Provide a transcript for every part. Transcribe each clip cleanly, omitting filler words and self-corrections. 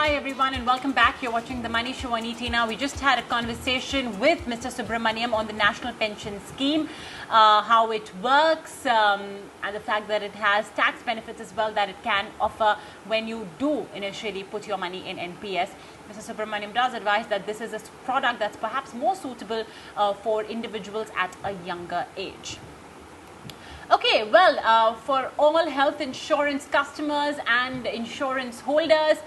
Hi everyone and welcome back. You're watching The Money Show on ET Now. We just had a conversation with Mr. Subramaniam on the National Pension Scheme, how it works, and the fact that it has tax benefits as well that it can offer when you do initially put your money in NPS. Mr. Subramaniam does advise that this is a product that's perhaps more suitable for individuals at a younger age. Okay, well, for all health insurance customers and insurance holders,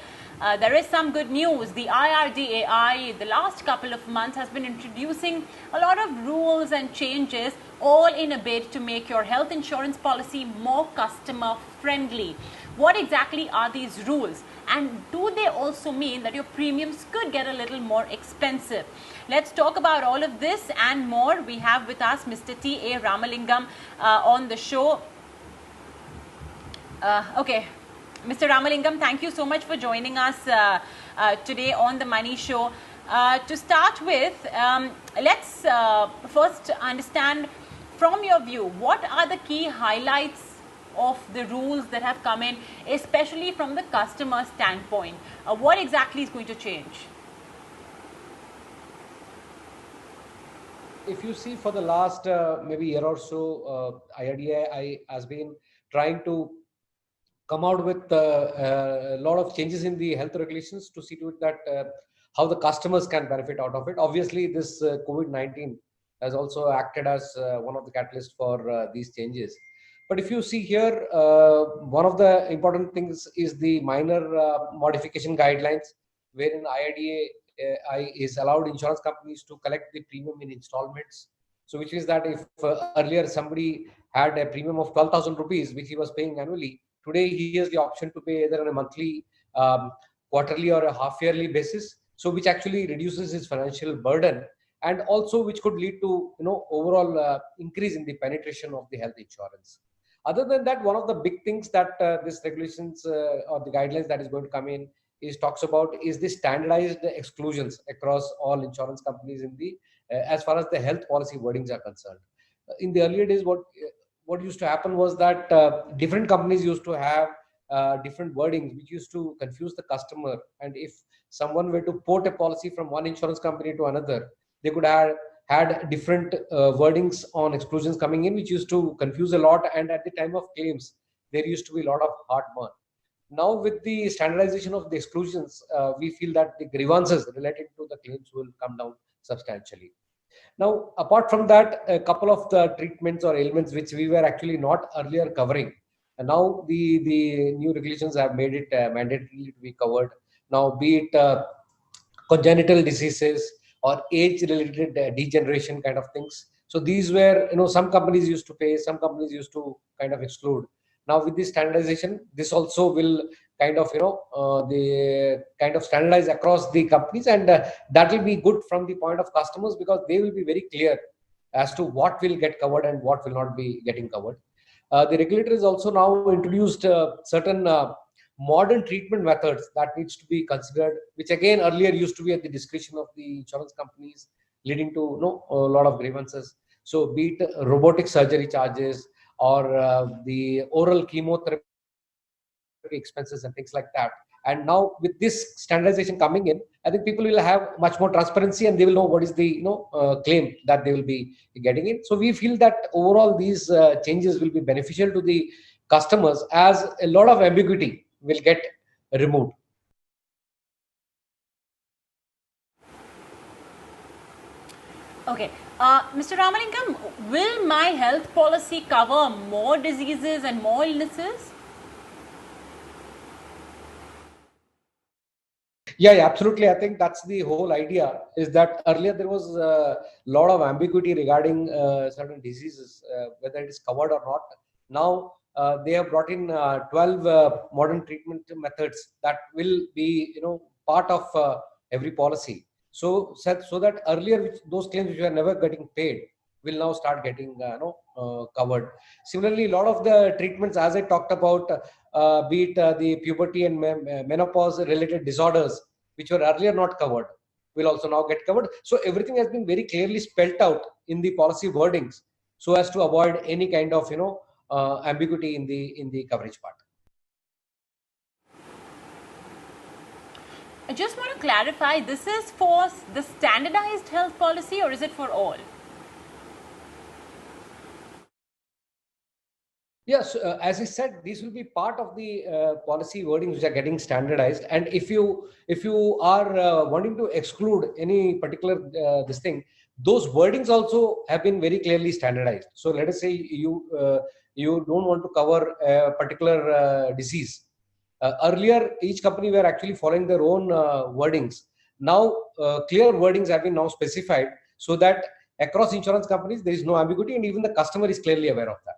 there is some good news. The IRDAI, the last couple of months, has been introducing a lot of rules and changes, all in a bid to make your health insurance policy more customer friendly. What exactly are these rules? And do they also mean that your premiums could get a little more expensive? Let's talk about all of this and more. We have with us Mr. T.A. Ramalingam on the show. Okay. Mr. Ramalingam, thank you so much for joining us today on The Money Show. To start with, let's first understand from your view, what are the key highlights of the rules that have come in, especially from the customer standpoint? What exactly is going to change? If you see for the last maybe year or so, IRDAI has been trying to come out with a lot of changes in the health regulations to see to it that how the customers can benefit out of it. Obviously, this COVID-19 has also acted as one of the catalysts for these changes. But if you see here, one of the important things is the minor modification guidelines, wherein IRDAI is allowed insurance companies to collect the premium in installments. So which is that if earlier somebody had a premium of 12,000 rupees, which he was paying annually, today he has the option to pay either on a monthly, quarterly or a half yearly basis. So which actually reduces his financial burden, and also which could lead to overall increase in the penetration of the health insurance. Other than that, one of the big things that this regulations or the guidelines that is going to come in is talks about is the standardized exclusions across all insurance companies in the as far as the health policy wordings are concerned. In the earlier days, what used to happen was that different companies used to have different wordings, which used to confuse the customer. And if someone were to port a policy from one insurance company to another, they could have had different wordings on exclusions coming in, which used to confuse a lot. And at the time of claims, there used to be a lot of heartburn. Now, with the standardization of the exclusions, we feel that the grievances related to the claims will come down substantially. Now, apart from that, a couple of the treatments or ailments which we were actually not earlier covering, and now the new regulations have made it mandatory to be covered. Now, be it congenital diseases or age-related degeneration kind of things. So these were, some companies used to pay, some companies used to kind of exclude. Now with this standardization, this also will kind of, the kind of standardize across the companies, and that will be good from the point of customers, because they will be very clear as to what will get covered and what will not be getting covered. The regulator has also now introduced certain modern treatment methods that needs to be considered, which again earlier used to be at the discretion of the insurance companies, leading to a lot of grievances. So be it robotic surgery charges or the oral chemotherapy expenses and things like that. And now with this standardization coming in, I think people will have much more transparency, and they will know what is the claim that they will be getting in. So we feel that overall these changes will be beneficial to the customers, as a lot of ambiguity will get removed. Okay. Mr. Ramalingam, will my health policy cover more diseases and more illnesses? Yeah, absolutely. I think that's the whole idea, is that earlier there was a lot of ambiguity regarding certain diseases, whether it is covered or not. Now they have brought in 12 modern treatment methods that will be, part of every policy. So that earlier those claims which were never getting paid will now start getting covered. Similarly, a lot of the treatments, as I talked about, be it the puberty and menopause related disorders, which were earlier not covered, will also now get covered. So everything has been very clearly spelled out in the policy wordings, so as to avoid any kind of ambiguity in the coverage part. I just want to clarify, this is for the standardized health policy or is it for all? Yes, as I said, these will be part of the policy wordings which are getting standardized. And if you are wanting to exclude any particular this thing, those wordings also have been very clearly standardized. So let us say you don't want to cover a particular disease. Earlier, each company were actually following their own wordings. Now, clear wordings have been now specified so that across insurance companies there is no ambiguity, and even the customer is clearly aware of that.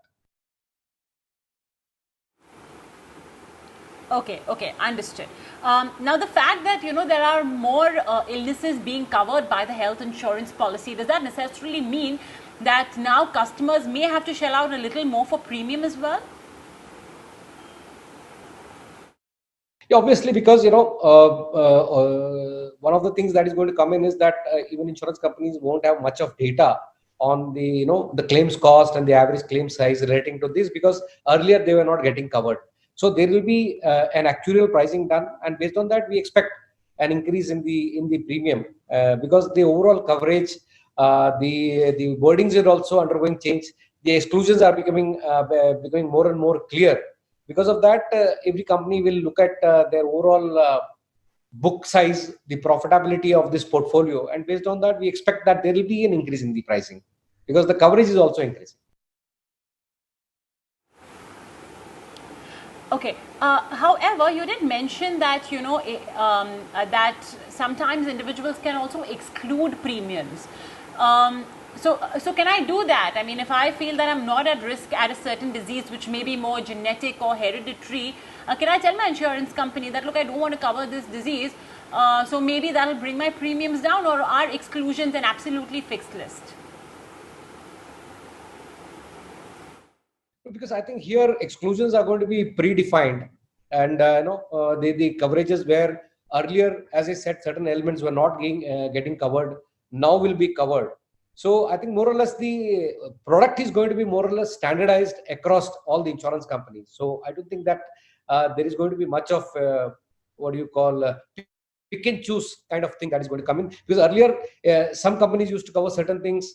Okay, understood. Now, the fact that there are more illnesses being covered by the health insurance policy, does that necessarily mean that now customers may have to shell out a little more for premium as well? Yeah, obviously, because one of the things that is going to come in is that even insurance companies won't have much of data on the the claims cost and the average claim size relating to this, because earlier they were not getting covered. So there will be an actuarial pricing done, and based on that, we expect an increase in the premium because the overall coverage, the wordings are also undergoing change. The exclusions are becoming more and more clear. Because of that, every company will look at their overall book size, the profitability of this portfolio, and based on that, we expect that there will be an increase in the pricing because the coverage is also increasing. Okay. However, you did mention that that sometimes individuals can also exclude premiums. So can I do that? I mean, if I feel that I'm not at risk at a certain disease, which may be more genetic or hereditary, can I tell my insurance company that, look, I don't want to cover this disease, so maybe that'll bring my premiums down, or are exclusions an absolutely fixed list? Because I think here exclusions are going to be predefined, and the coverages where earlier, as I said, certain elements were not getting covered, now will be covered. So I think more or less the product is going to be more or less standardized across all the insurance companies. So I don't think that there is going to be much of what do you call pick and choose kind of thing that is going to come in, because earlier some companies used to cover certain things.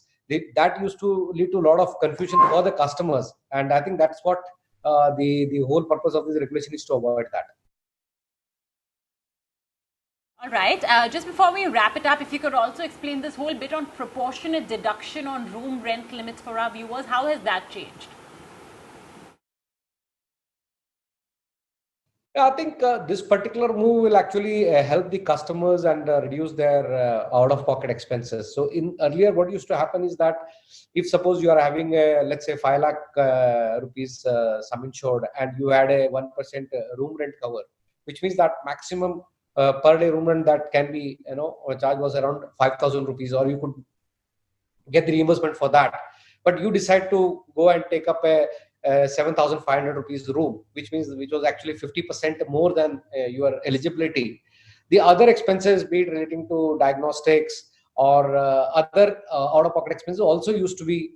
That used to lead to a lot of confusion for the customers, and I think that's what the whole purpose of this regulation is, to avoid that. All right. Just before we wrap it up, if you could also explain this whole bit on proportionate deduction on room rent limits for our viewers, how has that changed? Yeah, I think this particular move will actually help the customers and reduce their out-of-pocket expenses. So in earlier, what used to happen is that if suppose you are having a, let's say, 5 lakh rupees sum insured, and you had a 1% room rent cover, which means that maximum per day room rent that can be charge was around 5,000 rupees, or you could get the reimbursement for that. But you decide to go and take up a 7,500 rupees room, which was actually 50% more than your eligibility. The other expenses, be it relating to diagnostics or other out-of-pocket expenses, also used to be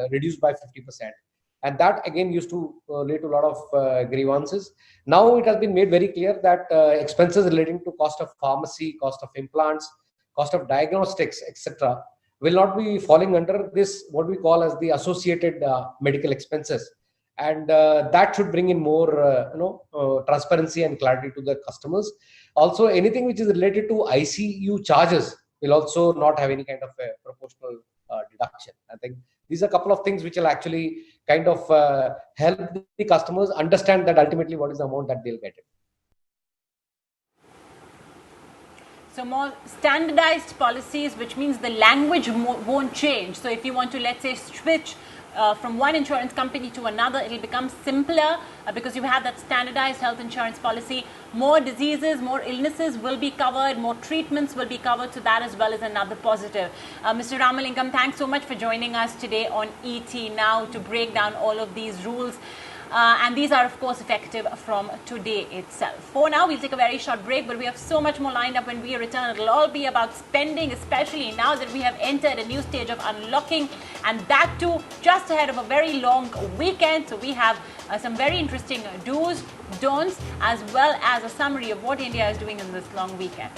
reduced by 50%. And that again used to lead to a lot of grievances. Now it has been made very clear that expenses relating to cost of pharmacy, cost of implants, cost of diagnostics, etc., will not be falling under this, what we call as the associated medical expenses, and that should bring in more transparency and clarity to the customers. Also, anything which is related to ICU charges will also not have any kind of a proportional deduction. I think these are a couple of things which will actually kind of help the customers understand that ultimately what is the amount that they'll get it. So more standardized policies, which means the language won't change. So if you want to, let's say, switch from one insurance company to another, it'll become simpler because you have that standardized health insurance policy. More diseases, more illnesses will be covered, more treatments will be covered. So that as well is another positive. Mr. Ramalingam, thanks so much for joining us today on ET Now to break down all of these rules. and these are of course effective from today itself. For now, we'll take a very short break, but we have so much more lined up. When we return, it'll all be about spending, especially now that we have entered a new stage of unlocking, and that too just ahead of a very long weekend. So we have some very interesting do's, don'ts, as well as a summary of what India is doing in this long weekend.